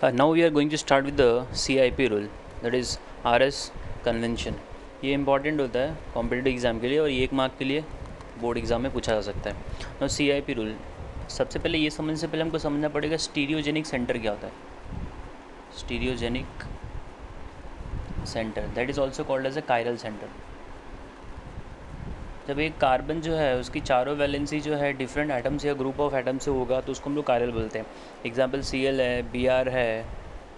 Now we are going to start with the CIP rule, that is RS convention. ये important होता है competitive exam के लिए और ये 1 मार्क के लिए बोर्ड एग्ज़ाम में पूछा जा सकता है। नाउ CIP रूल, सबसे पहले ये समझने से पहले हमको समझना पड़ेगा स्टीरियोजेनिक सेंटर क्या होता है। Stereogenic centre that is also called as a chiral centre. जब एक कार्बन जो है उसकी चारों वैलेंसी जो है डिफरेंट एटम्स या ग्रुप ऑफ एटम से होगा तो उसको हम लोग कायरल बोलते हैं। एग्जांपल Cl है, Br है,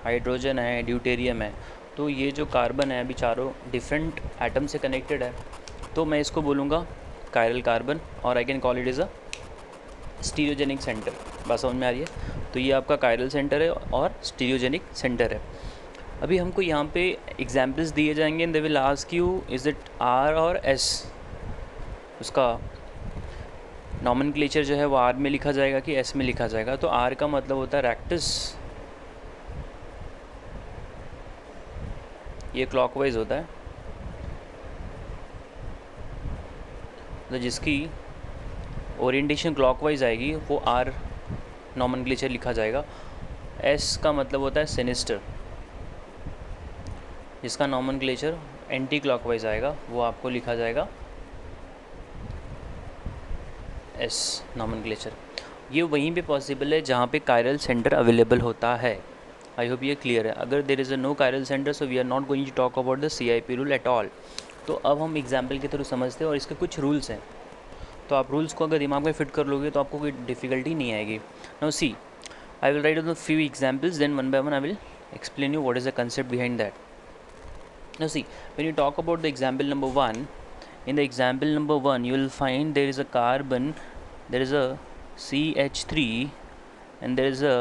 हाइड्रोजन है, ड्यूटेरियम है। तो ये जो कार्बन है अभी चारों डिफरेंट एटम से कनेक्टेड है, तो मैं इसको बोलूँगा कायरल कार्बन और I can call it is a stereogenic centre. बात समझ में आ रही है? तो ये आपका कायरल सेंटर है और स्टीरियोजेनिक सेंटर है। अभी हमको यहाँ पे एग्जाम्पल्स दिए जाएंगे, they will ask you is it R और S। उसका नॉमेनक्लेचर जो है वो R में लिखा जाएगा कि S में लिखा जाएगा। तो R का मतलब होता है रैक्टस, ये क्लॉकवाइज होता है, तो जिसकी ओरिएंटेशन क्लॉकवाइज आएगी वो R नॉमेनक्लेचर लिखा जाएगा। S का मतलब होता है सिनिस्टर, जिसका नॉमेनक्लेचर एंटी क्लॉकवाइज आएगा वो आपको लिखा जाएगा S नॉमेनक्लेचर। ये वहीं पे पॉसिबल है जहाँ पे कायरल सेंटर अवेलेबल होता है। आई होप ये क्लियर है। अगर there is a no chiral centre so we are not going to talk about the CIP rule at all. तो अब हम एग्जाम्पल के थ्रू समझते हैं और इसके कुछ रूल्स हैं। तो आप रूल्स को अगर दिमाग में फिट कर लोगे तो आपको कोई डिफ़िकल्टी नहीं आएगी। Now see, I will write the few examples, then one by one I will explain you what is the concept behind that. Now see, when you talk about the example number 1, in the example number 1 you will find there is a carbon, there is a CH3 and there is a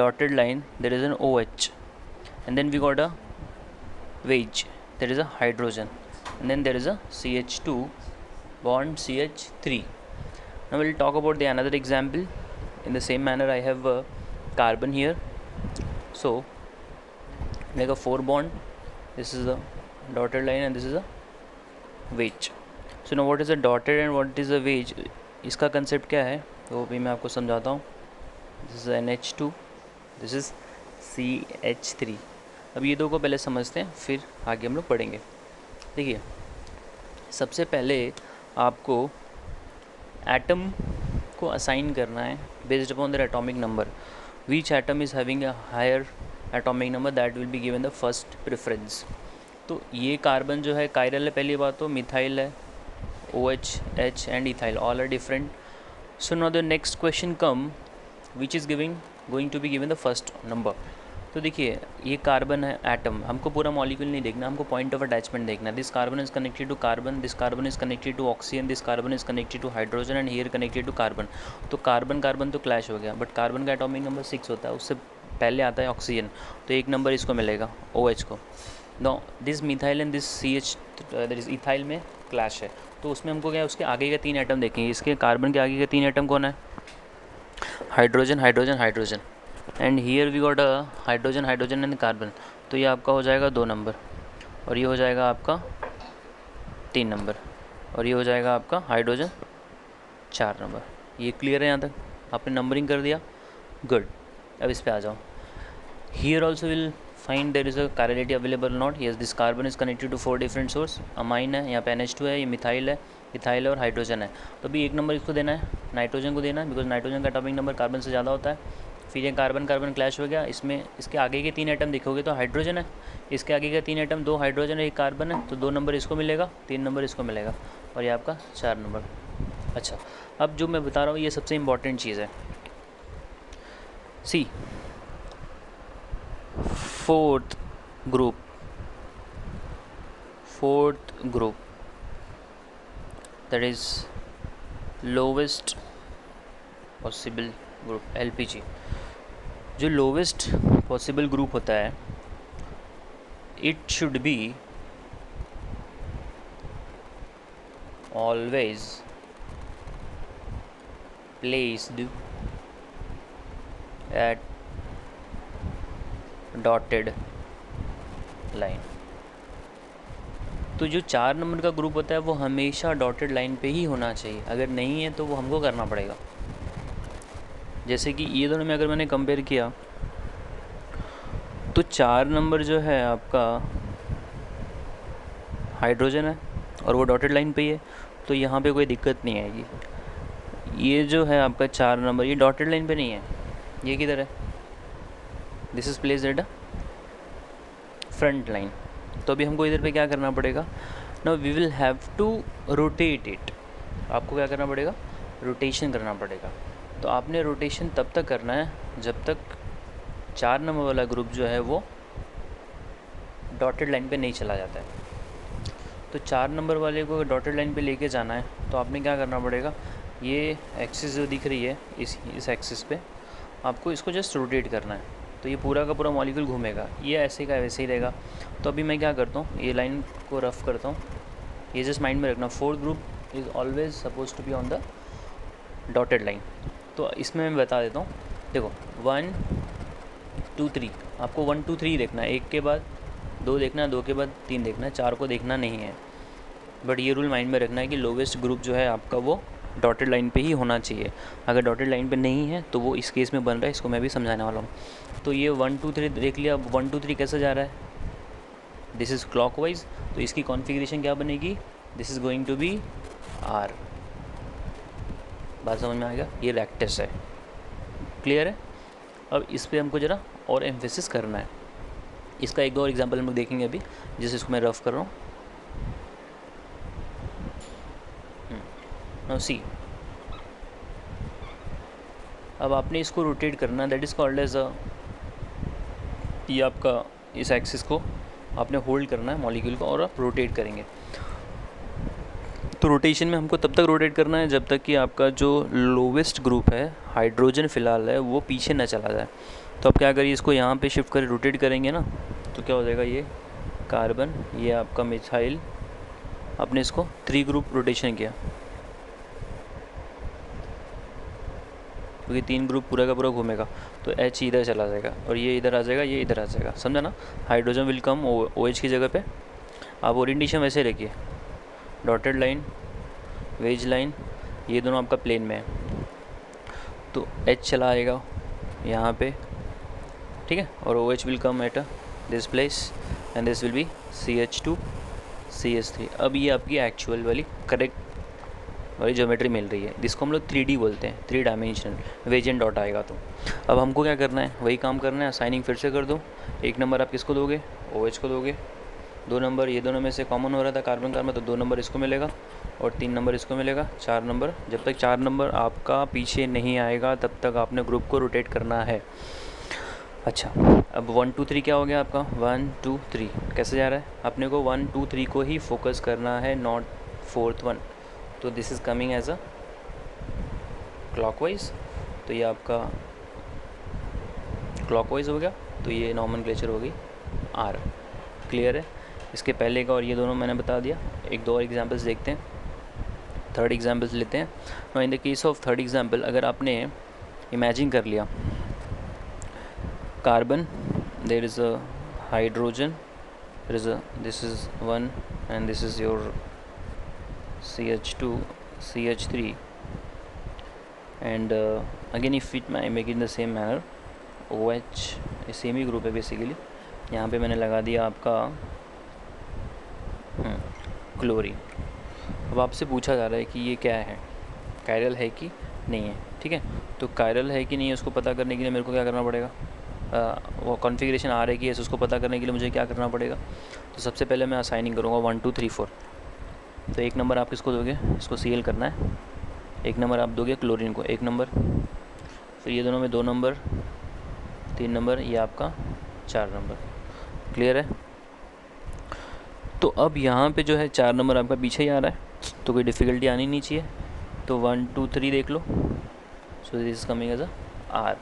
dotted line, there is an OH, and then we got a wedge, there is a hydrogen, and then there is a CH2 bond CH3. Now we'll talk about the another example. In the same manner I have a carbon here, so make a 4 bond, this is the dotted line and this is a wedge. So now what is a dotted and what is a wedge, इसका concept क्या है वो भी मैं आपको समझाता हूँ। This is NH2, this is CH3। अब ये दो को पहले समझते हैं फिर आगे हम लोग पढ़ेंगे। देखिए, सबसे पहले आपको एटम को असाइन करना है based upon their atomic number. Which atom is having a higher atomic number that will be given the first preference. तो ये कार्बन जो है कायरल है, पहली बात तो मिथाइल है, OH, H and ethyl all are different. So now the next question come, which is going to be given the first number. तो देखिए, ये कार्बन है एटम, हमको पूरा मॉलिक्यूल नहीं देखना, हमको पॉइंट ऑफ अटैचमेंट देखना है। This carbon is connected to carbon, this carbon is connected to oxygen, this carbon is connected to hydrogen and here connected to carbon. तो कार्बन कार्बन तो क्लैश हो गया, बट कार्बन का atomic number 6 होता है, उससे पहले आता है ऑक्सीजन, तो एक नंबर इसको मिलेगा OH को। No this methyl and this CH that is ethyl में क्लैश है, तो उसमें हमको क्या है उसके आगे के 3 एटम देखेंगे। इसके कार्बन के आगे के 3 एटम कौन है? Hydrogen, hydrogen, hydrogen, and here we got a hydrogen, hydrogen and carbon. तो ये आपका हो जाएगा 2 नंबर और ये हो जाएगा आपका 3 नंबर और ये हो जाएगा आपका हाइड्रोजन 4 नंबर। ये क्लियर है? यहाँ तक आपने नंबरिंग कर दिया, गुड। अब इस पे आ जाओ। Here also will find there is a chirality available not. Yes, this carbon is connected to 4 different source. Amine है, यहाँ पे NH2 है, ये मिथाइल है, इथाइल है और हाइड्रोजन है। तो अभी 1 नंबर इसको देना है, नाइट्रोजन को देना है, बिकॉज नाइट्रोजन का एटॉमिक नंबर कार्बन से ज़्यादा होता है। फिर ये कार्बन कार्बन क्लैश हो गया, इसमें इसके आगे के 3 एटम देखोगे तो हाइड्रोजन है, इसके आगे के 3 एटम 2 हाइड्रोजन है, 1 कार्बन है, तो 2 नंबर इसको मिलेगा, 3 नंबर इसको मिलेगा और ये आपका 4 नंबर। अच्छा, अब जो मैं बता रहा हूँ ये सबसे इम्पॉर्टेंट चीज़ है। See, fourth group that is lowest possible group, LPG। जो लोवेस्ट पॉसिबल ग्रुप होता है, it should be always placed at dotted line. तो जो 4 नंबर का ग्रुप होता है वो हमेशा डॉटेड लाइन पे ही होना चाहिए, अगर नहीं है तो वो हमको करना पड़ेगा। जैसे कि ये दोनों में अगर मैंने कंपेयर किया तो 4 नंबर जो है आपका हाइड्रोजन है और वो डॉटेड लाइन पे ही है, तो यहाँ पे कोई दिक्कत नहीं आएगी। ये जो है आपका 4 नंबर, ये डॉटेड लाइन पे नहीं है, ये किधर है, this is placed at a front line. तो अभी हमको इधर पे क्या करना पड़ेगा, now we will have to rotate it. आपको क्या करना पड़ेगा, रोटेशन करना पड़ेगा। तो आपने रोटेशन तब तक करना है जब तक 4 नंबर वाला ग्रुप जो है वो डॉटेड लाइन पे नहीं चला जाता है। तो 4 नंबर वाले को डॉटेड लाइन पे लेके जाना है तो आपने क्या करना पड़ेगा, ये एक्सिस जो दिख रही है इस एक्सिस पे आपको इसको जस्ट रोटेट करना है। तो ये पूरा का पूरा मॉलिक्यूल घूमेगा, ये ऐसे का वैसे ही रहेगा। तो अभी मैं क्या करता हूँ, ये लाइन को रफ़ करता हूँ, ये जस्ट माइंड में रखना, fourth group is always suppose to be on the dotted line. तो इसमें मैं बता देता हूँ, देखो 1 2 3, आपको 1 2 3 देखना है, एक के बाद 2 देखना है, 2 के बाद 3 देखना है, 4 को देखना नहीं है। बट ये रूल माइंड में रखना है कि लोवेस्ट ग्रुप जो है आपका वो डॉटेड लाइन पे ही होना चाहिए। अगर डॉटेड लाइन पे नहीं है तो वो इस केस में बन रहा है, इसको मैं भी समझाने वाला हूँ। तो ये 1 2 3 देख लिया। अब 1 2 3 कैसे जा रहा है, दिस इज़ क्लॉकवाइज, तो इसकी कॉन्फ़िगरेशन क्या बनेगी, this is going to be R. बात समझ में आ गया, ये रेक्टस है, क्लियर है। अब इस पर हमको ज़रा और एम्फेसिस करना है। इसका एक दो और एग्जांपल हम लोग देखेंगे अभी, जिस इसको मैं रफ़ कर रहा हूँ। नाउ सी, अब आपने इसको रोटेट करना, that is called as a, ये आपका इस एक्सिस को आपने होल्ड करना है मॉलिक्यूल को और आप रोटेट करेंगे। तो रोटेशन में हमको तब तक रोटेट करना है जब तक कि आपका जो लोवेस्ट ग्रुप है हाइड्रोजन फ़िलहाल है वो पीछे ना चला जाए। तो अब क्या करिए, इसको यहाँ पे शिफ्ट कर रोटेट करेंगे ना, तो क्या हो जाएगा, ये कार्बन, ये आपका मिथाइल, आपने इसको 3 ग्रुप रोटेशन किया क्योंकि 3 ग्रुप पूरा का पूरा घूमेगा। तो H इधर चला जाएगा और ये इधर आ जाएगा, ये इधर आ जाएगा, समझा ना। हाइड्रोजन विल कम OH की जगह पे। आप ओरिएंटेशन वैसे रखिए, डॉटेड लाइन, वेज लाइन, ये दोनों आपका प्लेन में है, तो H चला आएगा यहाँ पे, ठीक है, और OH will come at this place and this will be CH2 CH3। अब ये आपकी एक्चुअल वाली करेक्ट वाली ज्योमेट्री मिल रही है, जिसको हम लोग 3D बोलते हैं, 3 डायमेंशनल वेज एंड डॉट आएगा। तो अब हमको क्या करना है, वही काम करना है, असाइनिंग फिर से कर दो। 1 नंबर आप किसको दोगे, OH को दोगे। 2 नंबर ये दोनों में से कॉमन हो रहा था कार्बन कार्बन, तो 2 नंबर इसको मिलेगा और 3 नंबर इसको मिलेगा। 4 नंबर, जब तक 4 नंबर आपका पीछे नहीं आएगा तब तक आपने ग्रुप को रोटेट करना है। अच्छा, अब 1 2 3 क्या हो गया आपका, 1 2 3 कैसे जा रहा है, अपने को 1 2 3 को ही फोकस करना है, नॉट फोर्थ वन। तो this is coming as a clockwise, तो ये आपका क्लॉकवाइज हो गया, तो ये नॉमेनक्लेचर हो गई आर, क्लियर है। इसके पहले का और ये दोनों मैंने बता दिया। एक दो और एग्जांपल्स देखते हैं, थर्ड एग्जांपल्स लेते हैं। Now in the case of third example, अगर आपने इमेजिन कर लिया carbon, there is a hydrogen, there is a, this is 1 and this is your CH2 CH3 and again if it make it in the same manner, OH same he group है basically. यहाँ पे मैंने लगा दिया आपका chlorine. अब आपसे पूछा जा रहा है कि ये क्या है, कायरल है कि नहीं है, ठीक है। तो कायरल है कि नहीं है उसको पता करने के लिए मेरे को क्या करना पड़ेगा, वो कॉन्फ़िगरेशन आ रहा है कि ऐसे, उसको पता करने के लिए मुझे क्या करना पड़ेगा। तो सबसे पहले मैं असाइनिंग करूँगा 1 2 3 4। तो 1 नंबर आप किसको दोगे, इसको CL करना है। 1 नंबर आप दोगे क्लोरीन को, 1 नंबर, फिर ये दोनों में 2 नंबर, 3 नंबर, ये आपका 4 नंबर, क्लियर है। तो अब यहाँ पे जो है 4 नंबर आपका पीछे ही आ रहा है, तो कोई डिफ़िकल्टी आनी नहीं चाहिए। तो 1 2 3 देख लो, so this is coming as a R.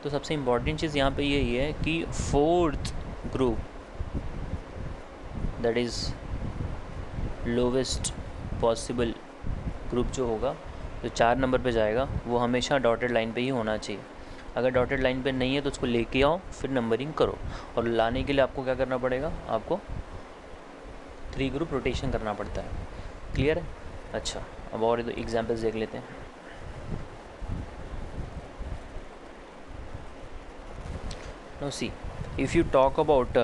तो सबसे इम्पॉर्टेंट चीज़ यहाँ पे यही है कि fourth group, that is lowest possible group जो होगा, जो 4 नंबर पे जाएगा, वो हमेशा डॉटेड लाइन पे ही होना चाहिए। अगर डॉटेड लाइन पे नहीं है तो उसको लेके आओ, फिर नंबरिंग करो, और लाने के लिए आपको क्या करना पड़ेगा, आपको 3 ग्रुप रोटेशन करना पड़ता है, क्लियर है। अच्छा, अब और एग्जांपल्स देख लेते हैं। Now see, if you talk about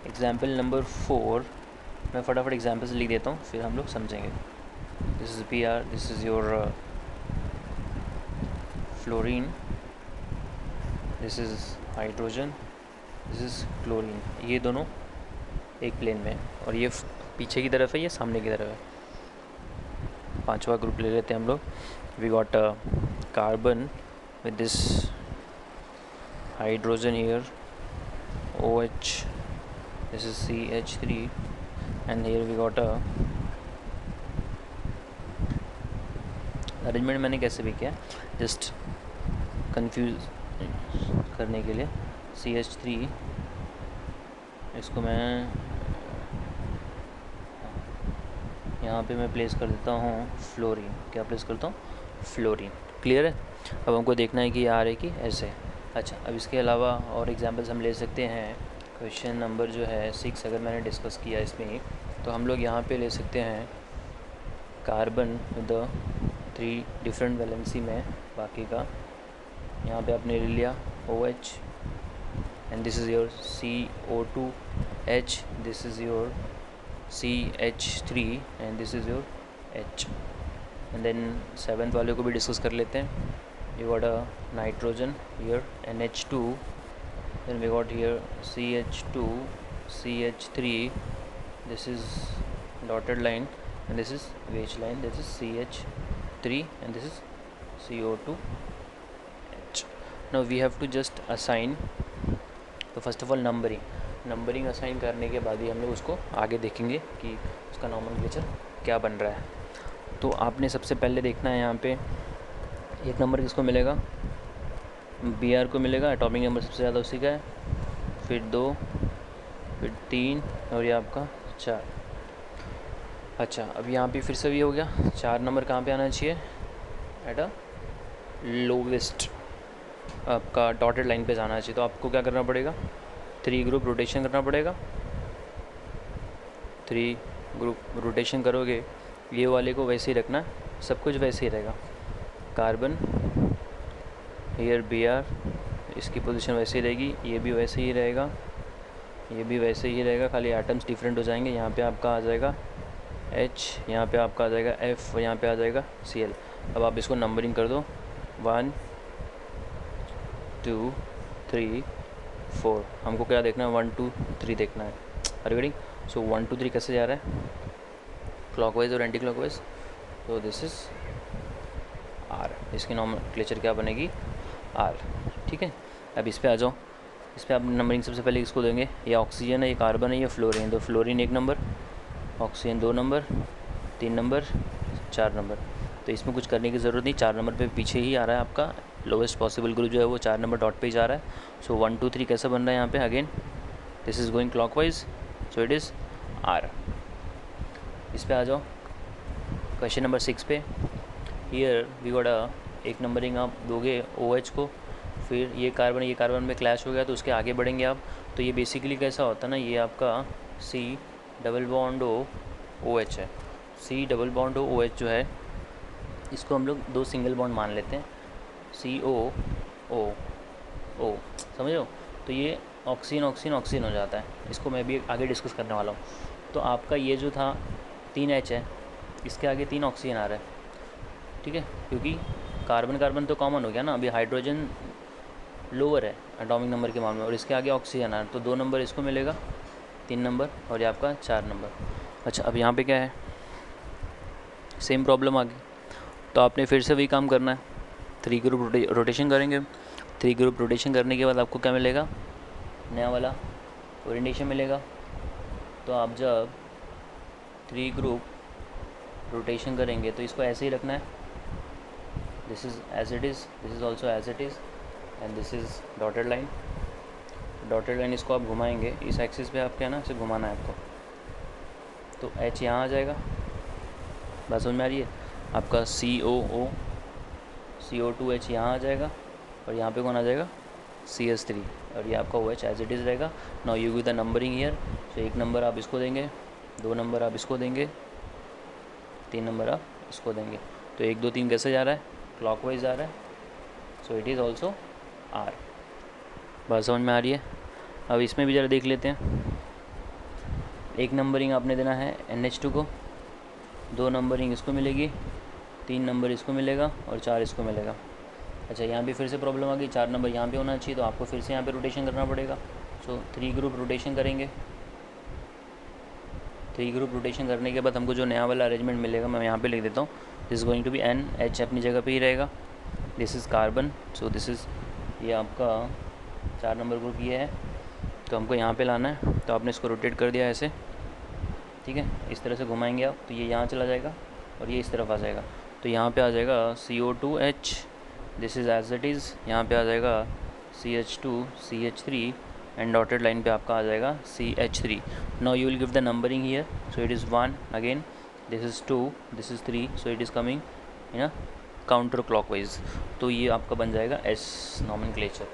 example number 4, मैं फटाफट एग्जाम्पल्स लिख देता हूँ, फिर हम लोग समझेंगे. This is Br, this is your fluorine, this is hydrogen, this is chlorine. ये दोनों एक प्लेन में, और ये पीछे की तरफ है, ये सामने की तरफ है. पांचवा ग्रुप ले लेते हैं हम लोग. We got carbon with this hydrogen here, OH, this is CH3, and here we got a arrangement मैंने कैसे भी किया, जस्ट कंफ्यूज करने के लिए. CH3 इसको मैं यहाँ पे मैं प्लेस कर देता हूँ फ्लोरीन. क्या प्लेस करता हूँ? फ्लोरीन. क्लियर है? अब हमको देखना है कि ये आ रही कि ऐसे. अच्छा, अब इसके अलावा और एग्जांपल्स हम ले सकते हैं. क्वेश्चन नंबर जो है 6 अगर मैंने डिस्कस किया इसमें, तो हम लोग यहाँ पे ले सकते हैं कार्बन विद 3 डिफरेंट वैलेंसी में. बाकी का यहाँ पे आपने ले लिया OH, and this is your CO2H, this is your CH3, and this is your H. And then 7th वाले को भी डिस्कस कर लेते हैं. You got a nitrogen here, NH2, then we got here CH2, CH3, this is dotted line, and this is wedge line, this is CH3, and this is CO2H. Now we have to just assign. तो first of all numbering assign करने के बाद ही हम लोग उसको आगे देखेंगे कि उसका नॉमेनक्लेचर क्या बन रहा है. तो आपने सबसे पहले देखना है यहाँ पे एक नंबर किसको मिलेगा? Br को मिलेगा. एटॉमिक नंबर सबसे ज़्यादा उसी का है. फिर 2, फिर 3, और ये आपका 4. अच्छा, अब यहाँ पे फिर से भी हो गया. 4 नंबर कहाँ पे आना चाहिए? एट अ लोवेस्ट आपका डॉटेड लाइन पे जाना चाहिए. तो आपको क्या करना पड़ेगा? 3 ग्रुप रोटेशन करना पड़ेगा. 3 ग्रुप रोटेशन करोगे, ये वाले को वैसे ही रखना, सब कुछ वैसे ही रहेगा. कार्बन हियर Br, इसकी पोजीशन वैसे ही रहेगी, ये भी वैसे ही रहेगा, ये भी वैसे ही रहेगा, खाली एटम्स डिफरेंट हो जाएंगे. यहाँ पे आपका आ जाएगा H, यहाँ पे आपका आ जाएगा F, और यहाँ पे आ जाएगा Cl. अब आप इसको नंबरिंग कर दो. 1 2 3 4. हमको क्या देखना है? 1 2 3 देखना है. Are you getting? सो 1 2 3 कैसे जा रहा है? क्लॉकवाइज और एंटी क्लॉकवाइज. तो दिस इज़ R. इसकी नॉमेनक्लेचर क्या बनेगी? R. ठीक है. अब इस पे आ जाओ. इस पे आप नंबरिंग सबसे पहले किसको देंगे? ये ऑक्सीजन है, ये कार्बन है, ये फ्लोरीन. तो fluorine 1 number, oxygen 2 number, 3 number, 4 number. तो इसमें कुछ करने की ज़रूरत नहीं. 4 नंबर पे पीछे ही आ रहा है आपका लोवेस्ट पॉसिबल ग्रुप जो है वो 4 नंबर डॉट पे ही जा रहा है. सो 1 2 3 कैसा बन रहा है यहाँ पे? Again this is going clockwise, so it is R. इस पे आ जाओ क्वेश्चन नंबर 6 पे. हियर वी गॉट एक नंबरिंग आप दोगे OH को. फिर ये कार्बन में क्लैश हो गया तो उसके आगे बढ़ेंगे आप. तो ये बेसिकली कैसा होता है ना, ये आपका C डबल बॉन्ड OH है. C डबल बॉन्ड OH जो है, इसको हम लोग 2 सिंगल बॉन्ड मान लेते हैं. COO, समझ लो. तो ये ऑक्सीजन हो जाता है. इसको मैं भी आगे डिस्कस करने वाला हूँ. तो आपका ये जो था 3 H है, इसके आगे 3 ऑक्सीजन आ रहा है. ठीक है, क्योंकि कार्बन तो कॉमन हो गया ना. अभी हाइड्रोजन लोअर है एटॉमिक नंबर के मामले में, और इसके आगे ऑक्सीजन आ रहा है. तो 2 नंबर इसको मिलेगा, 3 नंबर, और ये आपका 4 नंबर. अच्छा, अब यहाँ पे क्या है? सेम प्रॉब्लम आ गई. तो आपने फिर से वही काम करना है. 3 ग्रुप रोटेशन करेंगे. 3 ग्रुप रोटेशन करने के बाद आपको क्या मिलेगा? नया वाला ओरिएंटेशन मिलेगा. तो आप जब 3 ग्रुप रोटेशन करेंगे तो इसको ऐसे ही रखना है. This is as it is, this is also as it is, and this is dotted line. Dotted line इसको आप घुमाएंगे इस एक्सिस पे. आप क्या ना इसे घुमाना है आपको. तो H यहाँ आ जाएगा. बात समझ में आ रही है? आपका CO2H यहाँ आ जाएगा, और यहाँ पे कौन आ जाएगा? CH3, और ये आपका OH एज इट इज़ रहेगा. Now you give the numbering here. तो 1 नंबर आप इसको देंगे, 2 नंबर आप इसको देंगे, 3 नंबर आप इसको देंगे. तो 1 2 3 कैसे जा रहा है? क्लॉकवाइज जा रहा है. So it is also R. बात समझ में आ रही है? अब इसमें भी ज़रा देख लेते हैं। एक नंबरिंग आपने देना है NH2 को, 2 नंबरिंग इसको मिलेगी, 3 नंबर इसको मिलेगा और 4 इसको मिलेगा। अच्छा, यहाँ भी फिर से प्रॉब्लम आ गई, 4 नंबर यहाँ पे होना चाहिए, तो आपको फिर से यहाँ पे रोटेशन करना पड़ेगा। सो 3 ग्रुप रोटेशन करेंगे। 3 ग्रुप रोटेशन करने के बाद हमको जो नया वाला अरेंजमेंट मिलेगा मैं यहाँ पे लिख देता हूँ। This is going to be NH अपनी जगह पे ही रहेगा। This is carbon, so this is, ये आपका 4 नंबर ग्रुप ये है, तो हमको यहाँ पे लाना है। तो आपने इसको रोटेट कर दिया ऐसे, ठीक है, इस तरह से घुमाएंगे आप, तो ये यहाँ चला जाएगा और ये इस तरफ आ जाएगा। तो यहाँ पे आ जाएगा CO2H, this is as it is. यहाँ पे आ जाएगा CH2 CH3 and dotted line पे आपका आ जाएगा CH3। Now you will give the numbering here, so it is 1 again, this is 2, this is 3, so it is coming in counter clockwise. तो ये आपका बन जाएगा S नॉमेनक्लेचर।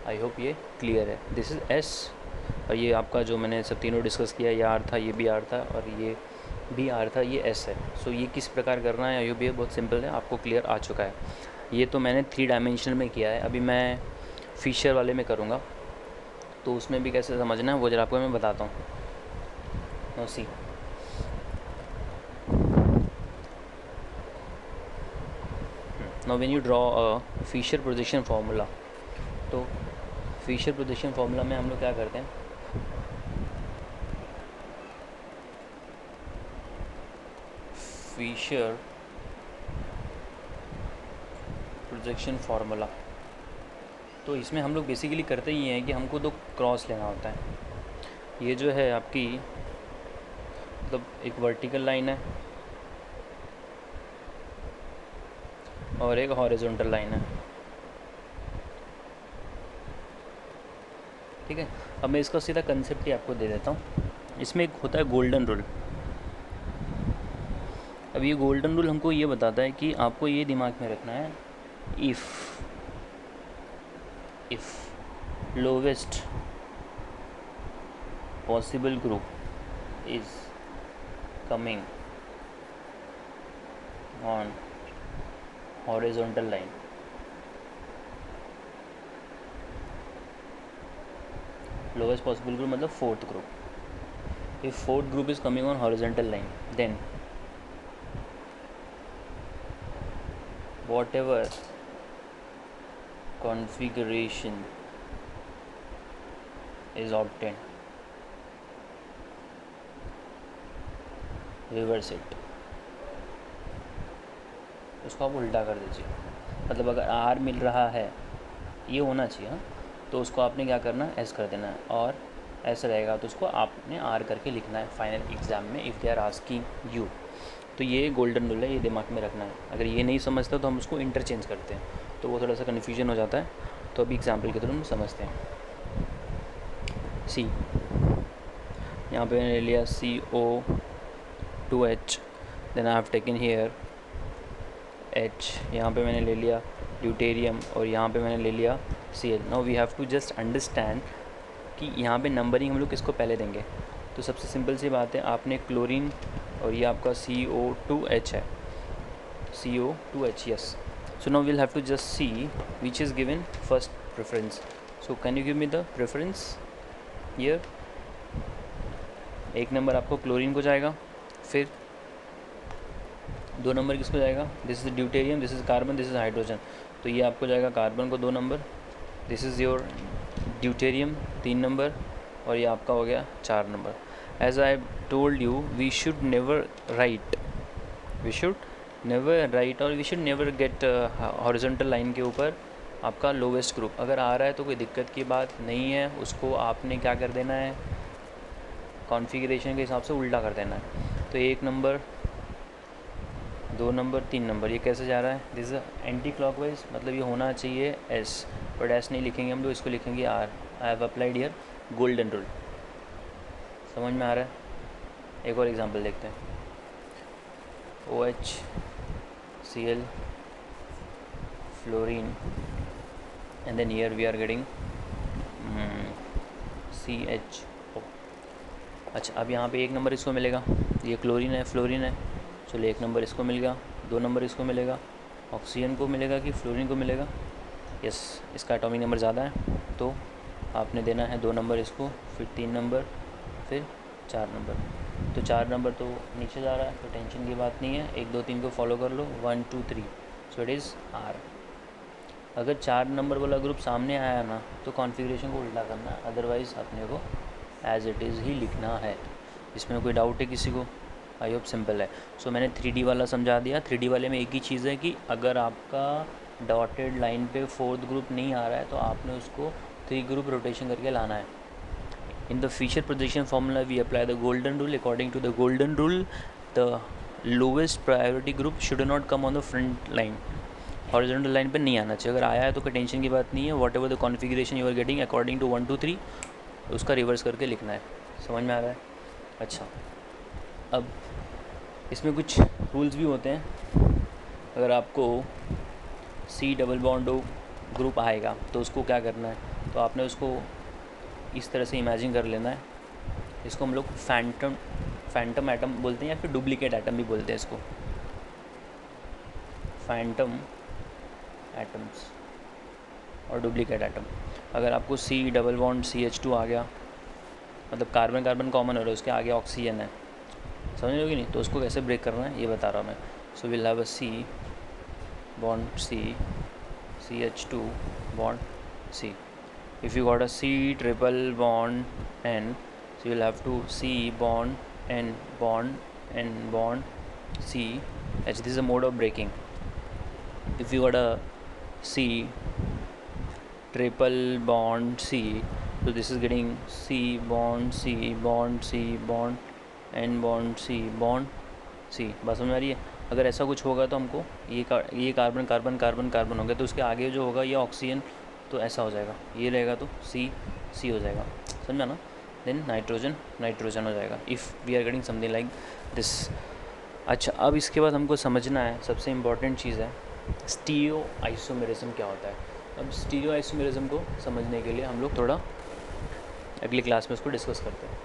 आई होप ये clear है। दिस इज़ S, और ये आपका जो मैंने सब तीनों डिस्कस किया, ये R था, ये भी R था और ये भी R था, ये S है। सो ये किस प्रकार करना है, आई होप ये बहुत सिंपल है, आपको क्लियर आ चुका है। ये तो मैंने 3 डायमेंशनल में किया है, अभी मैं फिशर वाले में करूँगा, तो उसमें भी कैसे समझना है वो जरा आपको मैं बताता हूँ। No see, now when you draw a Fisher projection formula, तो फिशर प्रोजेक्शन फार्मूला में हम लोग क्या करते हैं, फिशर प्रोजेक्शन फार्मूला, तो इसमें हम लोग बेसिकली करते ही हैं कि हमको 2 क्रॉस लेना होता है। ये जो है आपकी मतलब एक वर्टिकल लाइन है और एक हॉरिजॉन्टल लाइन है, ठीक है। अब मैं इसका सीधा कंसेप्ट ही आपको दे देता हूँ। इसमें एक होता है गोल्डन रूल। अब ये गोल्डन रूल हमको ये बताता है कि आपको ये दिमाग में रखना है, if lowest possible group is coming on horizontal line, lowest possible group मतलब 4th group, if 4th group is coming on horizontal line, then whatever configuration is obtained, reverse it, उसको आप उल्टा कर दीजिए। मतलब अगर R मिल रहा है, ये होना चाहिए हाँ, तो उसको आपने क्या करना है, S कर देना है, और S रहेगा तो उसको आपने R करके लिखना है फाइनल एग्ज़ाम में, if they are asking you. तो ये गोल्डन रूल है, ये दिमाग में रखना है। अगर ये नहीं समझता तो हम उसको इंटरचेंज करते हैं, तो वो थोड़ा सा कन्फ्यूजन हो जाता है। तो अभी एग्जांपल के थ्रू हम समझते हैं। सी, यहाँ पे मैंने ले लिया CO2H, then I have taken here H, यहाँ पे मैंने ले लिया ड्यूटेरियम और यहाँ पे मैंने ले लिया Cl। Now we have to just understand कि यहाँ पे नंबरिंग हम लोग किसको पहले देंगे। तो सबसे सिंपल सी बात है, आपने क्लोरीन और ये आपका CO2H है, CO2H, yes. So now we'll have to just see which is given first preference. So can you give me the preference here. 1 number आपको क्लोरीन को जाएगा, फिर 2 नंबर किसको जाएगा, this is deuterium, this is carbon, this is hydrogen, तो ये आपको जाएगा कार्बन को 2 number, this is your deuterium 3 number, और ये आपका हो गया 4 number. As I told you, we should never write और we should never get horizontal line के ऊपर आपका लोवेस्ट ग्रुप। अगर आ रहा है तो कोई दिक्कत की बात नहीं है, उसको आपने क्या कर देना है, कॉन्फ़िगरेशन के हिसाब से उल्टा कर देना है। तो 1 नंबर, 2 नंबर, 3 नंबर, ये कैसे जा रहा है, दिस इज़ एंटी क्लॉकवाइज, मतलब ये होना चाहिए S, बट S नहीं लिखेंगे हम लोग, इसको लिखेंगे R। I have applied here golden rule. समझ में आ रहा है? एक और एग्जांपल देखते हैं। OH, Cl, fluorine, and then here we are getting CHO। अच्छा, अब यहाँ पे 1 नंबर इसको मिलेगा, ये क्लोरीन है, फ्लोरीन है, चलो 1 नंबर इसको मिल गया, 2 नंबर इसको मिलेगा, ऑक्सीजन को मिलेगा कि फ्लोरीन को मिलेगा, यस, इसका एटॉमिक नंबर ज़्यादा है, तो आपने देना है 2 नंबर इसको, फिर 3 नंबर, फिर 4 नंबर। तो 4 नंबर तो नीचे जा रहा है, तो टेंशन की बात नहीं है, 1 2 3 को फॉलो कर लो, 1 2 3, सो इट इज़ R। अगर 4 नंबर वाला ग्रुप सामने आया ना तो कॉन्फ़िगरेशन को उल्टा करना है, अदरवाइज़ अपने को एज़ इट इज़ ही लिखना है। इसमें कोई डाउट है किसी को? आई होप सिंपल है। सो मैंने 3D वाला समझा दिया। 3D वाले में एक ही चीज़ है कि अगर आपका डॉटेड लाइन पे 4th ग्रुप नहीं आ रहा है तो आपने उसको 3 ग्रुप रोटेशन करके लाना है। In the feature projection formula, we apply the golden rule. According to the golden rule, the lowest priority group should not come on the front line. Horizontal line पे नहीं आना चाहिए। अगर आया है तो कोई टेंशन की बात नहीं है। Whatever the configuration you are getting according to 1 2 3, उसका रिवर्स करके लिखना है। समझ में आ रहा है? अच्छा, अब इसमें कुछ रूल्स भी होते हैं। अगर आपको C डबल बॉन्ड ग्रुप आएगा तो उसको क्या करना है, तो आपने उसको इस तरह से इमेजिन कर लेना है। इसको हम लोग फैंटम एटम बोलते हैं या फिर डुप्लीकेट एटम भी बोलते हैं इसको, फैंटम एटम्स और डुप्लीकेट एटम। अगर आपको C डबल बॉन्ड CH2 आ गया, मतलब कार्बन कार्बन कॉमन हो रहा है, उसके आगे ऑक्सीजन है, समझ रहे हो कि नहीं? तो उसको कैसे ब्रेक करना है ये बता रहा हूँ मैं। So will have a C bond C, CH2 bond C. If you got a C triple bond N, so you'll have to C bond N bond C H. This is a mode of breaking. If you got a C triple bond C, so this is getting C bond C bond C bond N bond C bond C. बात समझ आ रही है? अगर ऐसा कुछ होगा तो हमको ये कार्बन कार्बन कार्बन कार्बन हो गया, तो उसके आगे जो होगा ये ऑक्सीजन, तो ऐसा हो जाएगा, ये रहेगा तो C हो जाएगा। समझा ना? देन नाइट्रोजन नाइट्रोजन हो जाएगा, if we are getting something like this. अच्छा, अब इसके बाद हमको समझना है सबसे इम्पॉर्टेंट चीज़ है स्टीरियो आइसोमेरिज्म क्या होता है। अब स्टीरियो आइसोमेरिज्म को समझने के लिए हम लोग थोड़ा अगली क्लास में उसको डिस्कस करते हैं।